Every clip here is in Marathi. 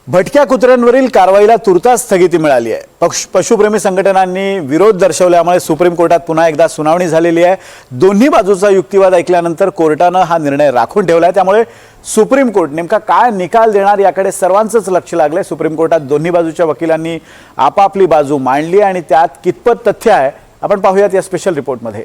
भटक्या कुत्र्यांवरील कारवाईला तुर्तास स्थगिती मिळाली आहे। पशुप्रेमी संघटनांनी विरोध दर्शवल्यामुळे सुप्रीम कोर्टात पुन्हा एकदा सुनावणी झालेली आहे। दोन्ही बाजूचा युक्तिवाद ऐकल्यानंतर कोर्टाने हा निर्णय राखून ठेवलाय। त्यामुळे सुप्रीम कोर्ट नेमका काय निकाल देणार याकडे सर्वांचंच लक्ष लागलंय। सुप्रीम कोर्टात दोन्ही बाजूच्या वकिलांनी आपापली बाजू मांडली आणि त्यात कितपत तथ्य आहे आपण पाहूयात या स्पेशल रिपोर्टमध्ये।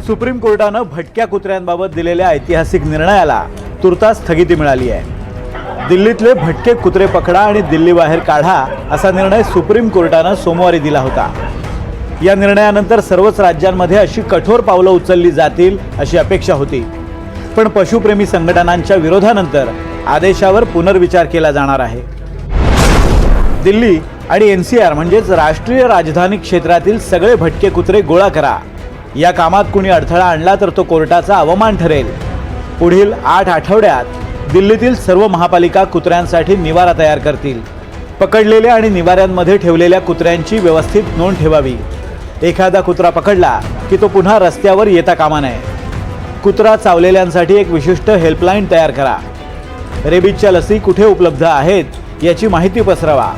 सुप्रीम कोर्टाने भटक्या कुत्र्यांबाबत दिलेल्या ऐतिहासिक निर्णयाला तुर्तास स्थगिती मिळाली आहे। दिल्लीतले भटके कुत्रे पकडा आणि दिल्ली बाहेर काढा असा निर्णय सुप्रीम कोर्टाने सोमवारी दिला होता। या निर्णयानंतर सर्वच राज्यांमध्ये अशी कठोर पावलं उचलली जातील अशी अपेक्षा होती, पण पशुप्रेमी संघटनांच्या विरोधानंतर आदेशावर पुनर्विचार केला जाणार आहे। दिल्ली आणि एनसीआर म्हणजेच राष्ट्रीय राजधानी क्षेत्रातील सगळे भटके कुत्रे गोळा करा। या कामात कुणी अडथळा आणला तर तो कोर्टाचा अवमान ठरेल। पुढील 8 आठवड्यात दिल्लीतील सर्व महापालिका कुत्र्यांसाठी निवारा तयार करतील। पकडलेल्या आणि निवाऱ्यांमध्ये ठेवलेल्या कुत्र्यांची व्यवस्थित नोंद ठेवावी। एखादा कुत्रा पकडला की तो पुन्हा रस्त्यावर येता कामा नये। कुत्रा चावलेल्यांसाठी एक विशिष्ट हेल्पलाईन तयार करा। रेबीजच्या लसी कुठे उपलब्ध आहेत याची माहिती पसरवा।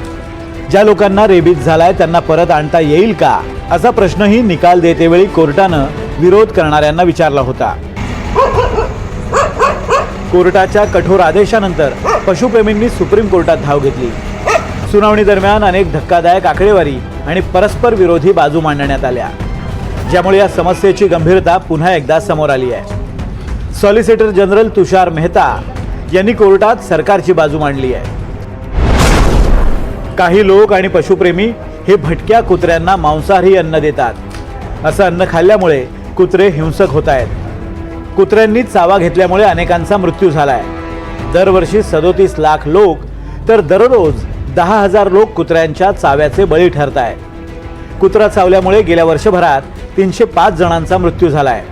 ज्या लोकांना रेबीज झालाय त्यांना परत आणता येईल का असा प्रश्नही निकाल देतेवेळी कोर्टानं विरोध करणाऱ्यांना विचारला होता। कोर्टाच्या कठोर आदेशानंतर पशुप्रेमींनी सुप्रीम कोर्टात धाव घेतली। सुनावणी दरम्यान अनेक धक्कादायक आकडेवारी आणि परस्पर विरोधी बाजू मांडण्यात आल्या, ज्यामुळे या समस्येची गंभीरता पुन्हा एकदा समोर आली आहे। सॉलिसिटर जनरल तुषार मेहता यांनी कोर्टात सरकारची बाजू मांडली आहे। काही लोक आणि पशुप्रेमी हे भटक्या कुत्र्यांना मांसाहारी अन्न देतात। असं अन्न खाल्ल्यामुळे कुत्रे हिंसक होत आहेत। कुत्र्यांनी चावा घेतल्यामुळे अनेकांचा मृत्यू झालाय। दरवर्षी 37 लाख लोक तर दररोज 10,000 लोक कुत्र्यांच्या चाव्याचे बळी ठरत आहेत। कुत्रा चावल्यामुळे गेल्या वर्षभरात 305 जणांचा मृत्यू झालाय।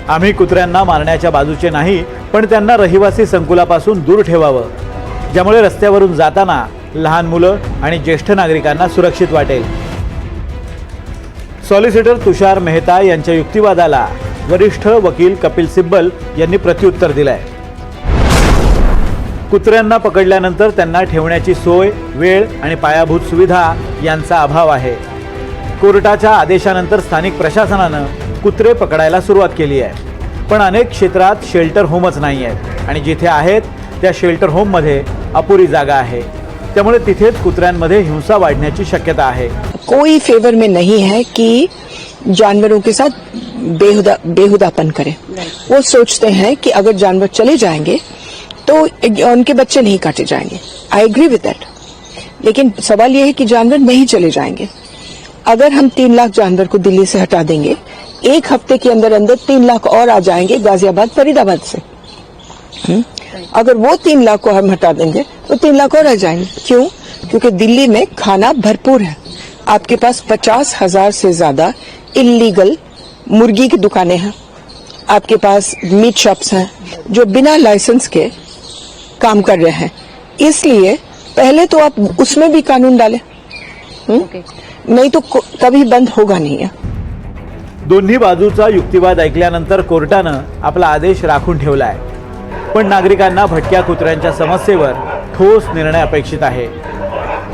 आम्ही कुत्र्यांना मारण्याच्या बाजूचे नाही, पण त्यांना रहिवासी संकुलापासून दूर ठेवावं, ज्यामुळे रस्त्यावरून जाताना लहान मुलं आणि ज्येष्ठ नागरिकांना सुरक्षित वाटेल। सॉलिसिटर तुषार मेहता यांच्या युक्तिवादाला वरिष्ठ वकील कपिल सिब्बल यांनी प्रत्युत्तर दिलंय। कुत्र्यांना पकडल्यानंतर त्यांना ठेवण्याची सोय, वेळ आणि पायाभूत सुविधा यांचा अभाव आहे। कोर्टाच्या आदेशानंतर स्थानिक प्रशासनानं कुत्रे पकडायला सुरुवात केली आहे, पण अनेक क्षेत्रात शेल्टर होमच नाही आहेत आणि जिथे आहेत त्या शेल्टर होममध्ये अपुरी जागा आहे। त्यामुळे तिथेच कुत्र्यांमध्ये हिंसा वाढण्याची शक्यता आहे। कोई फेवर में नहीं है कि जानवरों के साथ बेहुदापन करें। वो सोचते हैं कि अगर जानवर चले जाएंगे तो उनके बच्चे नहीं काटे जाएंगे। आई एग्री विद दैट, लेकिन सवाल ये है कि जानवर नहीं चले जाएंगे। अगर हम 3 लाख जानवर को दिल्ली से हटा देंगे, 1 हफ्ते के अंदर अंदर 3 लाख और आ जाएंगे गाजियाबाद फरीदाबाद से। अगर वो 3 लाख को हम हटा देंगे तो 3 लाख और आ जाएंगे। क्यों? क्योंकि दिल्ली में खाना भरपूर है। आपके पास 50,000 से ज्यादा इलीगल मुर्गी की दुकानें हैं। आपके पास मीट शॉप्स हैं जो बिना लाइसेंस के काम कर रहे हैं। इसलिए पहले तो आप उसमें भी कानून डालें, नहीं तो कभी बंद होगा नहीं है। दोन्ही बाजूचा युक्तिवाद ऐकल्यानंतर कोर्टानं आपला आदेश राखून ठेवलाय, पण नागरिकांना भटक्या कुत्र्यांच्या समस्येवर ठोस निर्णय अपेक्षित आहे।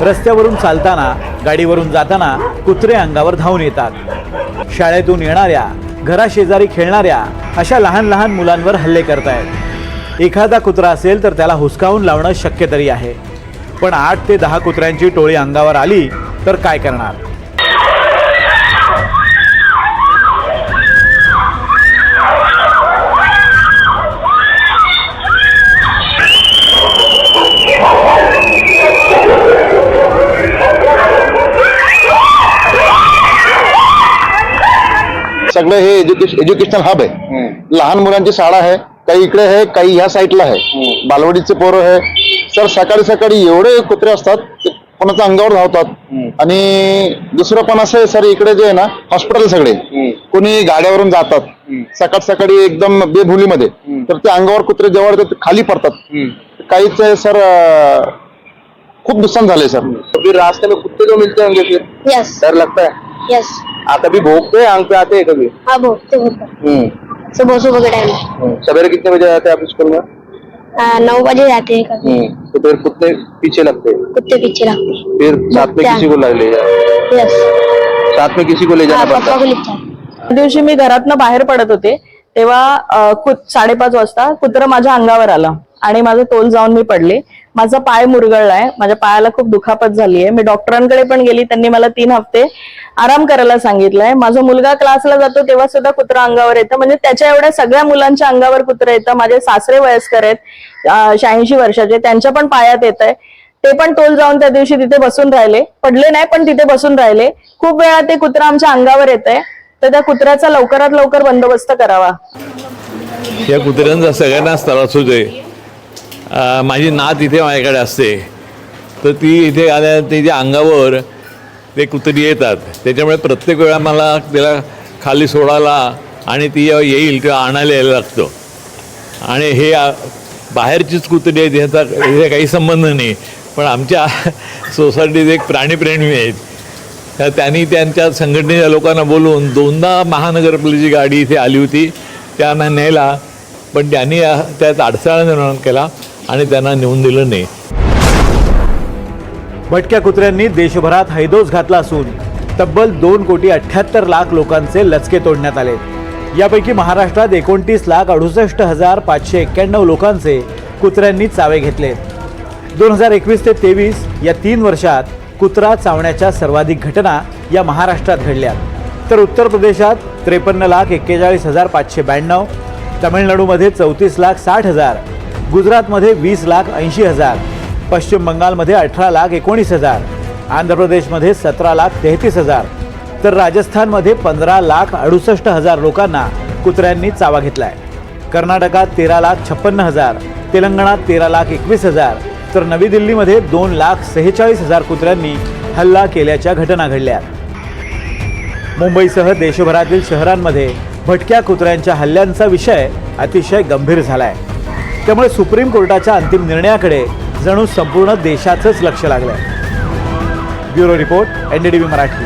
रस्त्यावरून चालताना, गाडीवरून जाताना कुत्रे अंगावर धावून येतात। शाळेतून येणाऱ्या, घराशेजारी खेळणाऱ्या अशा लहान लहान मुलांवर हल्ले करतायत। एखादा कुत्रा असेल तर त्याला हुसकावून लावणं शक्य तरी आहे, पण 8 ते 10 कुत्र्यांची टोळी अंगावर आली तर काय करणार? सगळं हे एज्युकेशनल हब आहे। लहान मुलांची शाळा आहे, काही इकडे आहे, काही ह्या साईडला आहे। बालवाडीचे पोरं आहे सर। सकाळी सकाळी एवढे कुत्रे असतात, कोणाच्या अंगावर धावतात। आणि दुसरं पण असं आहे सर, इकडे जे आहे ना हॉस्पिटल सगळे, कोणी गाड्यावरून जातात सकाळ सकाळी एकदम बेभुलीमध्ये, तर ते अंगावर कुत्रे जेव्हा खाली पडतात। काहीच सर खूब नुकसान झाले सर। फिर रास्ते में कुत्ते जो मिलते होंगे फिर डर लगता है। यस। आप कभी भोगते हैं आंख पे आते हैं कभी? हाँ भोगते भोगते सुबह के टाइम सवेरे कितने बजे आते हैं आप स्कूल में? 9 बजे जाते हैं कभी। तो फिर कुत्ते पीछे लगते हैं, कुत्ते पीछे लगते हैं। फिर साथ में किसी को ले जाते, यस। साथ में किसी को ले जाना पड़ता पप्पा है। को लिखता है। त्या दिवशी मी घरातनं बाहेर पडत होते तेव्हा 5:30 वाजता कुत्रं माझ्या अंगावर आलं आणि माझं तोल जाऊन मी पडले. माझा पाय मुरगळलाय, माझ्या पायाला खूप दुखापत झाली आहे. मी डॉक्टरांकडे पण गेली, त्यांनी मला 3 हफ्ते आराम करायला सांगितलंय. माझा मुलगा क्लासला जातो तेव्हा सुद्धा कुत्रं अंगावर येतं, म्हणजे त्याच्या एवढ्या सगळ्या मुलांच्या अंगावर कुत्रं येतं. माझे सासरे वयस्कर आहेत, 86 वर्षाचे, त्यांच्या पण पायात येत आहे. ते पण तोल जाऊन त्या दिवशी तिथे बसून राहिले, पडले नाही पण तिथे बसून राहिले. खूप वेळा ते कुत्रं आमच्या अंगावर येत आहे, तर त्या कुत्र्याचा लवकरात लवकर बंदोबस्त करावा. या कुत्र्यांचा सगळ्यांनाच त्रास होतोय. माझी नात इथे माझ्याकडे असते, तर ती इथे आल्या तिच्या अंगावर ते कुत्री येतात. त्याच्यामुळे प्रत्येक वेळा मला तिला खाली सोडायला आणि ती जेव्हा येईल तेव्हा आणायला यायला लागतं. आणि हे बाहेरचीच कुत्री आहेत, ह्याचा काही संबंध नाही. पण आमच्या सोसायटीत एक प्राणीप्रेमी आहेत, तर त्यांनी त्यांच्या संघटनेच्या लोकांना बोलवून 2दा महानगरपालिकेची गाडी इथे आली होती त्यांना न्यायला, पण त्यांनी त्यात अडथळा निर्माण केला आणि त्यांना नेऊन दिलं नाही. भटक्या कुत्र्यांनी देशभरात हैदोस घातला असून तब्बल 2,78,00,000 लोकांचे लचके तोडण्यात आले. यापैकी महाराष्ट्रात 29,68,591 लोकांचे कुत्र्यांनी चावे घेतले. 2021 ते 23 या 3 वर्षात कुत्रा चावण्याच्या सर्वाधिक घटना या महाराष्ट्रात घडल्या. तर उत्तर प्रदेशात 53,41,592, तमिळनाडूमध्ये 34,60,000, गुजरातमध्ये 20,80,000, पश्चिम बंगालमध्ये 18,19,000, आंध्र प्रदेशमध्ये 17,33,000, तर राजस्थानमध्ये 15,68,000 लोकांना कुत्र्यांनी चावा घेतलाय. कर्नाटकात 13,56,000, तेलंगणात 13,21,000, तर नवी दिल्लीमध्ये 2,46,000 कुत्र्यांनी हल्ला केल्याच्या घटना घडल्या. मुंबईसह देशभरातील शहरांमध्ये भटक्या कुत्र्यांच्या हल्ल्यांचा विषय अतिशय गंभीर झालाय. त्यामुळे सुप्रीम कोर्टाच्या अंतिम निर्णयाकडे जणू संपूर्ण देशाचंच लक्ष लागलंय. Bureau report, NDTV Marathi.